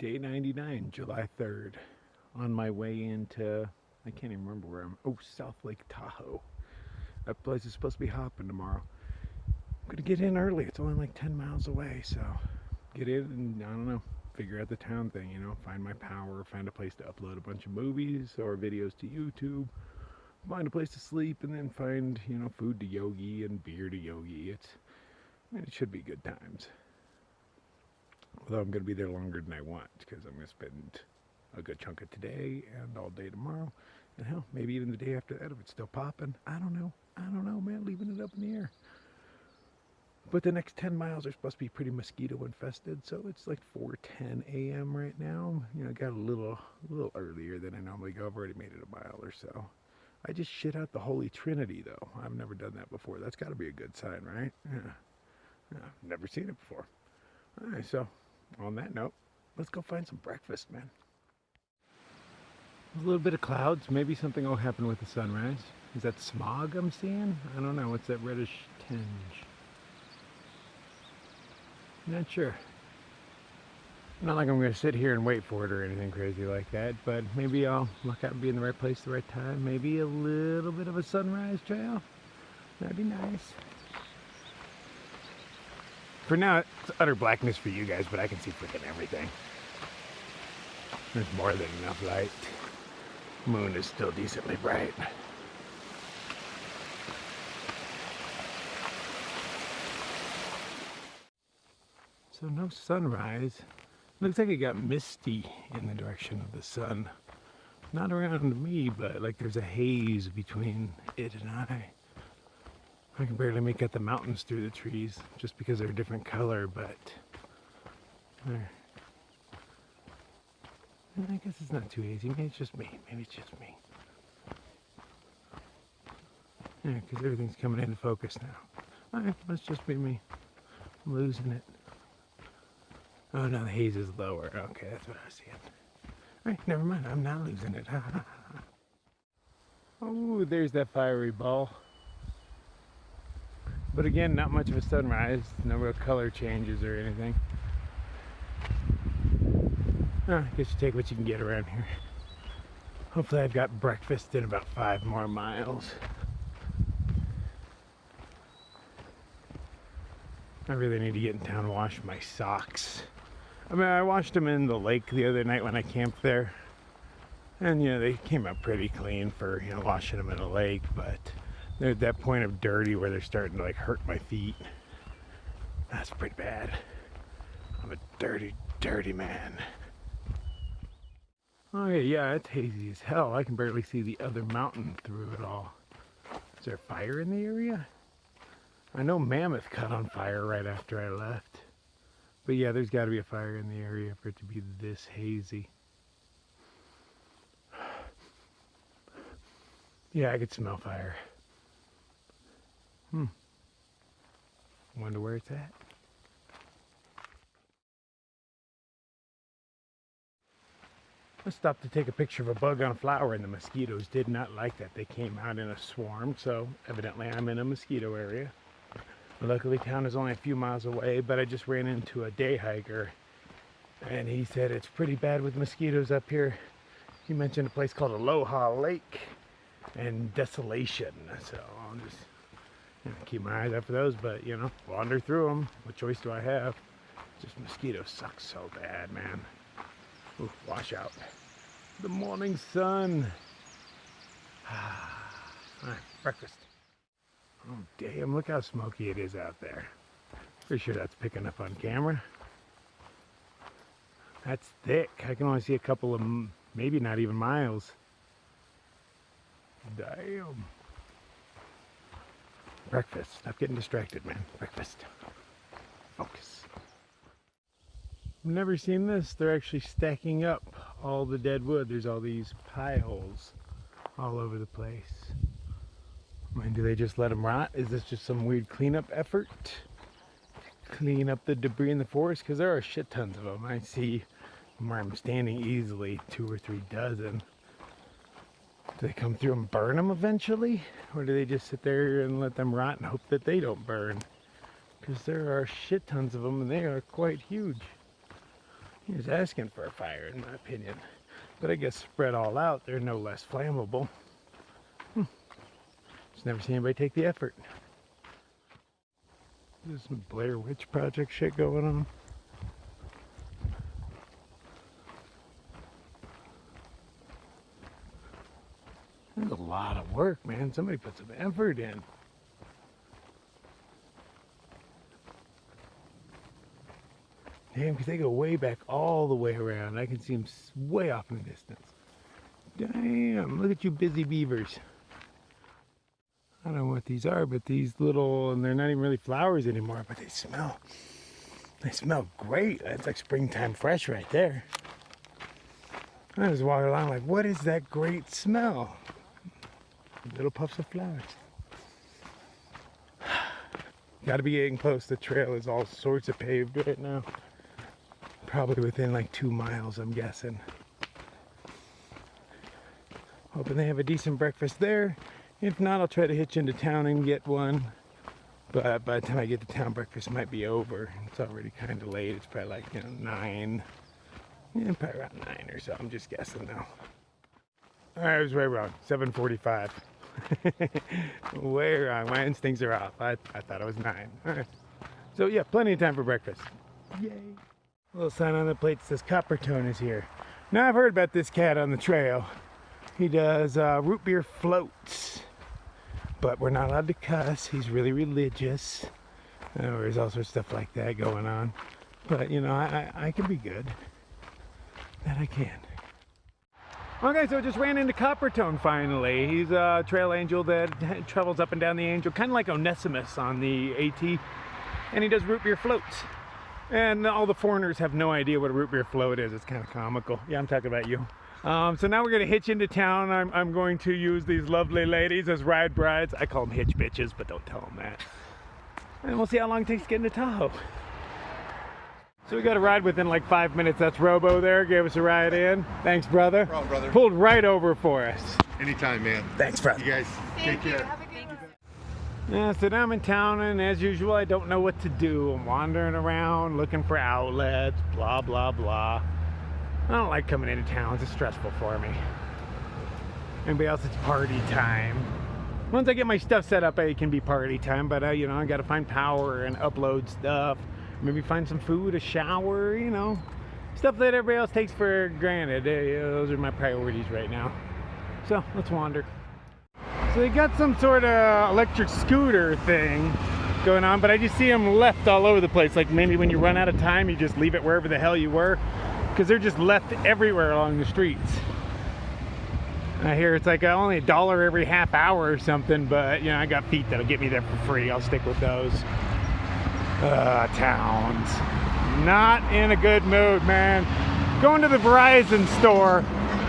Day 99, July 3rd. On my way into, I can't even remember where I'm, oh, South Lake Tahoe. That place is supposed to be hopping tomorrow. I'm gonna get in early, it's only like 10 miles away, so get in and, I don't know, figure out the town thing, you know, find my power, find a place to upload a bunch of movies or videos to YouTube, find a place to sleep, and then find, you know, food to Yogi and beer to Yogi. It should be good times. Although I'm going to be there longer than I want because I'm going to spend a good chunk of today and all day tomorrow. And hell, maybe even the day after that if it's still popping. I don't know, man, leaving it up in the air. But the next 10 miles are supposed to be pretty mosquito infested, so it's like 4:10 a.m. right now. You know, I got a little earlier than I normally go. I've already made it a mile or so. I just shit out the Holy Trinity, though. I've never done that before. That's got to be a good sign, right? Yeah, never seen it before. All right, so on that note, let's go find some breakfast, man. A little bit of clouds. Maybe something will happen with the sunrise. Is that smog I'm seeing? I don't know. What's that reddish tinge? Not sure. Not like I'm going to sit here and wait for it or anything crazy like that, but maybe I'll look out and be in the right place at the right time. Maybe a little bit of a sunrise trail. That'd be nice. For now, it's utter blackness for you guys, but I can see freaking everything. There's more than enough light. Moon is still decently bright. So no sunrise. Looks like it got misty in the direction of the sun. Not around me, but like there's a haze between it and I. I can barely make out the mountains through the trees just because they're a different color, but I guess it's not too hazy. Maybe it's just me. Maybe it's just me. Yeah, because everything's coming into focus now. Alright, must just be me. I'm losing it. Oh no, the haze is lower. Okay, that's what I was seeing. Alright, never mind. I'm not losing it. Oh, there's that fiery ball. But again, not much of a sunrise, no real color changes or anything. I guess you take what you can get around here. Hopefully I've got breakfast in about 5 more miles. I really need to get in town and wash my socks. I mean, I washed them in the lake the other night when I camped there. And, you know, they came out pretty clean for, you know, washing them in a lake, but they're at that point of dirty where they're starting to like hurt my feet. That's pretty bad. I'm a dirty, dirty man. Oh yeah, it's hazy as hell. I can barely see the other mountain through it all. Is there fire in the area? I know Mammoth caught on fire right after I left. But yeah, there's got to be a fire in the area for it to be this hazy. Yeah, I could smell fire. Wonder where it's at. I stopped to take a picture of a bug on a flower, and the mosquitoes did not like that. They came out in a swarm, so evidently I'm in a mosquito area. Luckily, town is only a few miles away, but I just ran into a day hiker, and he said it's pretty bad with mosquitoes up here. He mentioned a place called Aloha Lake and Desolation, so I'll just keep my eyes out for those, but you know, wander through them. What choice do I have? Just mosquitoes suck so bad, man. Ooh, wash out. The morning sun. Alright, breakfast. Oh damn, look how smoky it is out there. Pretty sure that's picking up on camera. That's thick. I can only see a couple of, maybe not even miles. Damn. Breakfast. Stop getting distracted, man. Breakfast. Focus. I've never seen this. They're actually stacking up all the dead wood. There's all these pie holes all over the place. I mean, do they just let them rot? Is this just some weird cleanup effort? Clean up the debris in the forest? Because there are shit tons of them. I see where I'm standing easily 2 or 3 dozen. Do they come through and burn them eventually? Or do they just sit there and let them rot and hope that they don't burn? Because there are shit tons of them and they are quite huge. He was asking for a fire, in my opinion. But I guess spread all out, they're no less flammable. Just never seen anybody take the effort. There's some Blair Witch Project shit going on. There's a lot of work, man. Somebody put some effort in. Damn, because they go way back all the way around. I can see them way off in the distance. Damn, look at you busy beavers. I don't know what these are, but these little, and they're not even really flowers anymore, but they smell great. That's like springtime fresh right there. I was walking along like, what is that great smell? Little puffs of flowers. Gotta be getting close. The trail is all sorts of paved right now. Probably within like 2 miles, I'm guessing. Hoping they have a decent breakfast there. If not, I'll try to hitch into town and get one. But by the time I get to town, breakfast might be over. It's already kind of late. It's probably like, 9. Yeah, probably around 9 or so. I'm just guessing now. I was way wrong. 7:45. Way wrong. My instincts are off. I thought it was 9. All right. So yeah, plenty of time for breakfast. Yay. A little sign on the plate that says Coppertone is here. Now I've heard about this cat on the trail. He does root beer floats. But we're not allowed to cuss. He's really religious. There's all sorts of stuff like that going on. But, I can be good. That I can. Okay, so I just ran into Coppertone finally. He's a trail angel that travels up and down the angel, kind of like Onesimus on the AT. And he does root beer floats. And all the foreigners have no idea what a root beer float is. It's kind of comical. Yeah, I'm talking about you. So now we're going to hitch into town. I'm going to use these lovely ladies as ride brides. I call them hitch bitches, but don't tell them that. And we'll see how long it takes to get into Tahoe. So we got a ride within like 5 minutes. That's Robo there. Gave us a ride in. Thanks, brother. No problem, brother. Pulled right over for us. Anytime, man. Thanks, brother. You guys take care. Have a good one. Yeah, so now I'm in town, and as usual, I don't know what to do. I'm wandering around looking for outlets, blah, blah, blah. I don't like coming into town. It's stressful for me. Anybody else, it's party time. Once I get my stuff set up, it can be party time, but I got to find power and upload stuff. Maybe find some food, a shower, stuff that everybody else takes for granted. Those are my priorities right now. So let's wander. So they got some sort of electric scooter thing going on, but I just see them left all over the place. Like maybe when you run out of time, you just leave it wherever the hell you were, because they're just left everywhere along the streets. I hear it's like only $1 every half hour or something, but I got feet that'll get me there for free. I'll stick with those. Towns. Not in a good mood, man. Going to the Verizon store.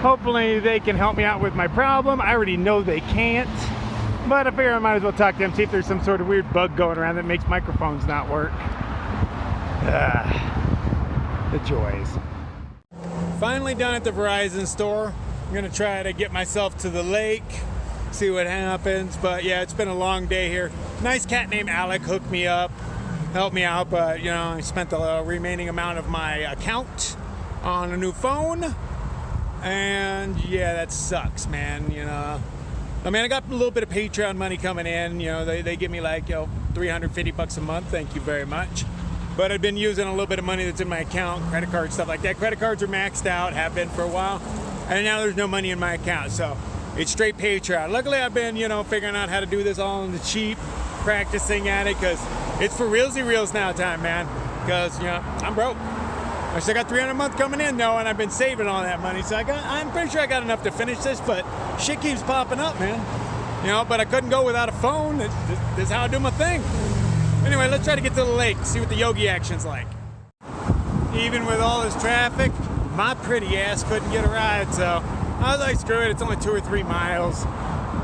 Hopefully they can help me out with my problem. I already know they can't, but I figure I might as well talk to them, see if there's some sort of weird bug going around that makes microphones not work. The joys. Finally done at the Verizon store. I'm gonna try to get myself to the lake, see what happens. But yeah, it's been a long day here. Nice cat named Alec hooked me up, helped me out, but I spent the remaining amount of my account on a new phone. And yeah, that sucks, man. I mean, I got a little bit of Patreon money coming in. They give me like $350 a month. Thank you very much. But I've been using a little bit of money that's in my account, credit cards, stuff like that. Credit cards are maxed out, have been for a while, and now there's no money in my account, so it's straight Patreon. Luckily, I've been figuring out how to do this all on the cheap, practicing at it, because it's for reals now time, man. Because I'm broke. I still got $300 a month coming in though, and I've been saving all that money, so I'm pretty sure I got enough to finish this, but shit keeps popping up, man. But I couldn't go without a phone. This is how I do my thing. Anyway, let's try to get to the lake, see what the yogi action's like. Even with all this traffic, my pretty ass couldn't get a ride, so I was like, screw it, it's only 2 or 3 miles.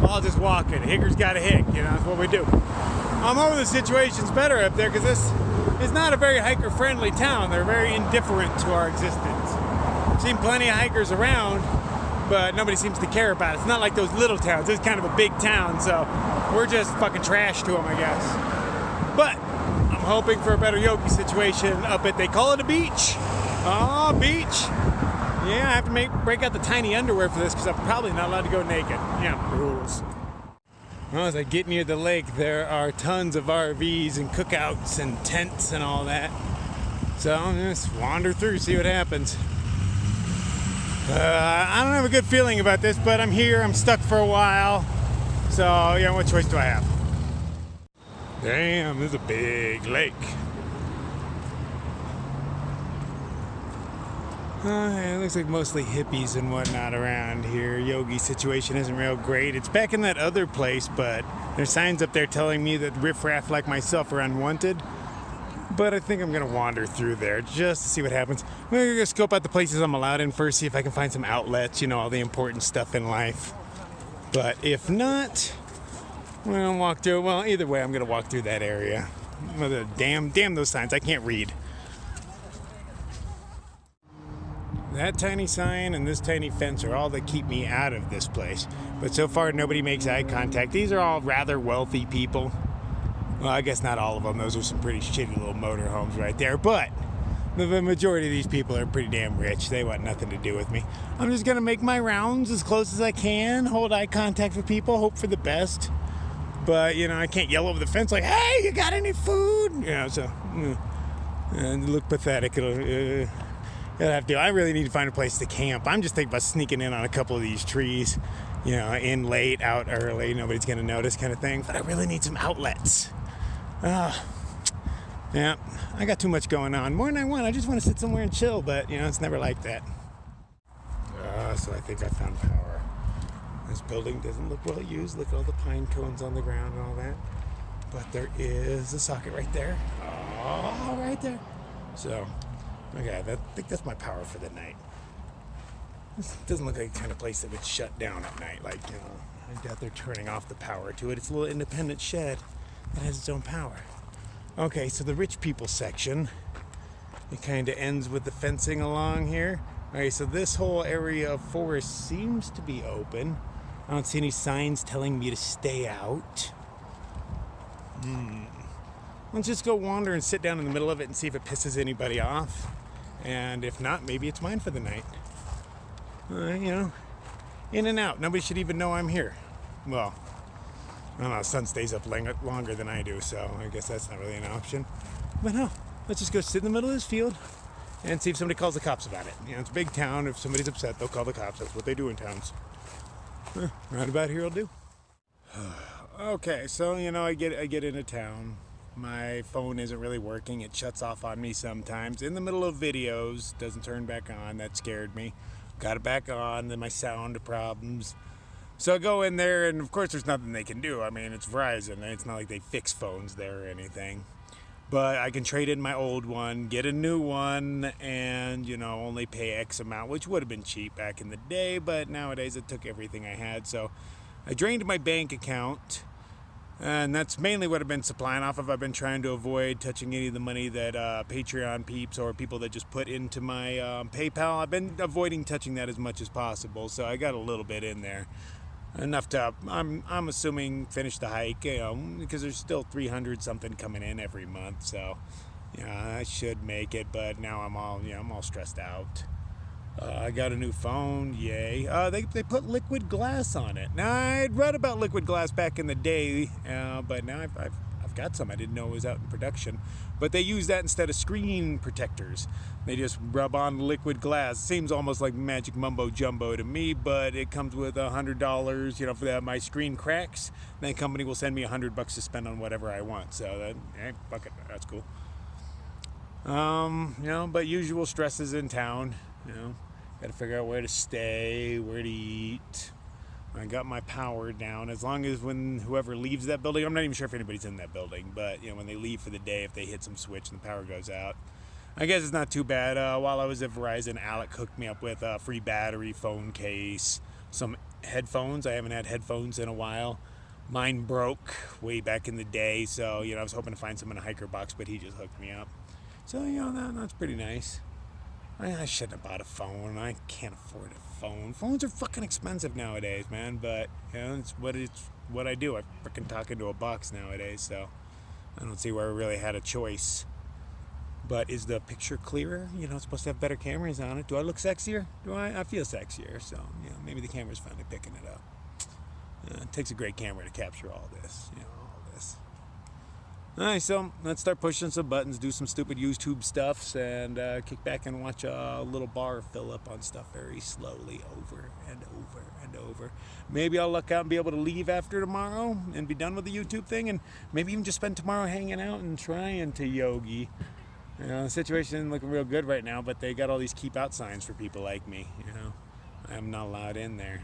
I'll just walk it. Hicker's got a hick, that's what we do. I'm hoping the situation's better up there, because this is not a very hiker-friendly town. They're very indifferent to our existence. I've seen plenty of hikers around, but nobody seems to care about it. It's not like those little towns. This is kind of a big town, so we're just fucking trash to them, I guess. But I'm hoping for a better yogi situation up at, they call it a beach. Oh, beach. Yeah, I have to break out the tiny underwear for this because I'm probably not allowed to go naked. Yeah, rules. Well, as I get near the lake, there are tons of RVs and cookouts and tents and all that. So I'm just wander through, see what happens. I don't have a good feeling about this, but I'm here. I'm stuck for a while. So, yeah, what choice do I have? Damn, this is a big lake. It looks like mostly hippies and whatnot around here. Yogi situation isn't real great. It's back in that other place, but there's signs up there telling me that riffraff like myself are unwanted. But I think I'm going to wander through there just to see what happens. I'm going to go scope out the places I'm allowed in first, see if I can find some outlets, you know, all the important stuff in life. But if not, I'm going to walk through. Well, either way, I'm going to walk through that area. Damn those signs. I can't read. That tiny sign and this tiny fence are all that keep me out of this place. But so far, nobody makes eye contact. These are all rather wealthy people. Well, I guess not all of them. Those are some pretty shitty little motorhomes right there. But the majority of these people are pretty damn rich. They want nothing to do with me. I'm just going to make my rounds as close as I can, hold eye contact with people, hope for the best. But, you know, I can't yell over the fence like, hey, you got any food? You know, so, look pathetic. It'll have to. I really need to find a place to camp. I'm just thinking about sneaking in on a couple of these trees, you know, in late, out early, nobody's going to notice kind of thing. But I really need some outlets. Yeah, I got too much going on. More than I want. I just want to sit somewhere and chill, but, you know, it's never like that. So I think I found power. This building doesn't look well used. Look at all the pine cones on the ground and all that. But there is a socket right there. Oh, right there. So, okay, I think that's my power for the night. This doesn't look like the kind of place that would shut down at night. Like, you know, I doubt they're turning off the power to it. It's a little independent shed that has its own power. Okay, so the rich people section, it kind of ends with the fencing along here. Okay, so this whole area of forest seems to be open. I don't see any signs telling me to stay out. Let's just go wander and sit down in the middle of it and see if it pisses anybody off. And if not, maybe it's mine for the night. You know, in and out. Nobody should even know I'm here. Well, I don't know, the sun stays up longer than I do, so I guess that's not really an option. But no, let's just go sit in the middle of this field and see if somebody calls the cops about it. You know, it's a big town. If somebody's upset, they'll call the cops. That's what they do in towns. Right about here will do. Okay, so, you know, I get into town. My phone isn't really working. It shuts off on me sometimes. In the middle of videos, doesn't turn back on. That scared me. Got it back on, then my sound problems. So I go in there, and of course there's nothing they can do. I mean, it's Verizon. It's not like they fix phones there or anything. But I can trade in my old one, get a new one, and, you know, only pay X amount, which would have been cheap back in the day, but nowadays it took everything I had. So I drained my bank account, and that's mainly what I've been supplying off of. I've been trying to avoid touching any of the money that Patreon peeps or people that just put into my PayPal. I've been avoiding touching that as much as possible, so I got a little bit in there. Enough to, I'm assuming, finish the hike, you know, because there's still 300 something coming in every month, so, you know, I should make it, but now I'm all stressed out. I got a new phone, yay. They put liquid glass on it. Now, I'd read about liquid glass back in the day, but now I've got some. I didn't know it was out in production. But they use that instead of screen protectors. They just rub on liquid glass. Seems almost like magic mumbo jumbo to me, but it comes with $100, you know, for that my screen cracks. That company will send me $100 to spend on whatever I want. So fuck it, that's cool. You know, but usual stresses in town. You know, got to figure out where to stay, where to eat. I got my power down. As long as when whoever leaves that building, I'm not even sure if anybody's in that building, but, you know, when they leave for the day, if they hit some switch and the power goes out, I guess it's not too bad. While I was at Verizon, Alec hooked me up with a free battery, phone case, some headphones. I haven't had headphones in a while. Mine broke way back in the day, so, you know, I was hoping to find some in a hiker box, but he just hooked me up. So, you know, that's pretty nice. I shouldn't have bought a phone. I can't afford a phone. Phones are fucking expensive nowadays, man. But, you know, it's what I do. I freaking talk into a box nowadays, so I don't see where I really had a choice. But is the picture clearer? You know, it's supposed to have better cameras on it. Do I look sexier? Do I feel sexier. So, you know, maybe the camera's finally picking it up. It takes a great camera to capture all this, you know, all this. All right, so let's start pushing some buttons, do some stupid YouTube stuffs, and kick back and watch a little bar fill up on stuff very slowly over and over and over. Maybe I'll luck out and be able to leave after tomorrow and be done with the YouTube thing, and maybe even just spend tomorrow hanging out and trying to yogi. You know, the situation isn't looking real good right now, but they got all these keep out signs for people like me, you know. I'm not allowed in there.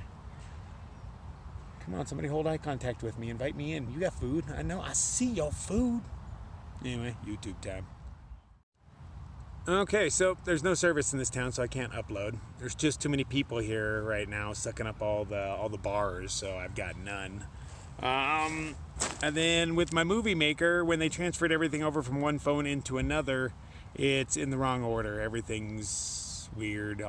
Come on, somebody hold eye contact with me. Invite me in. You got food. I know. I see your food. Anyway, YouTube time. Okay, so there's no service in this town, so I can't upload. There's just too many people here right now sucking up all the bars, so I've got none. And then with my movie maker, when they transferred everything over from one phone into another, it's in the wrong order. Everything's weird.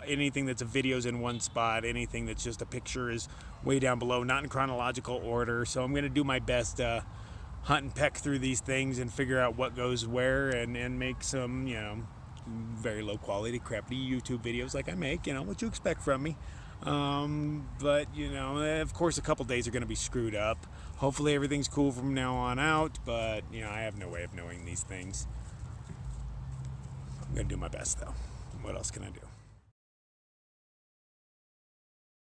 Anything that's a video's in one spot, anything that's just a picture is way down below, not in chronological order. So I'm gonna do my best to hunt and peck through these things and figure out what goes where, and make some, you know, very low quality crappy YouTube videos like I make, you know, what you expect from me. But you know, of course a couple days are gonna be screwed up. Hopefully everything's cool from now on out, but you know, I have no way of knowing these things. I'm gonna do my best though. What else can I do?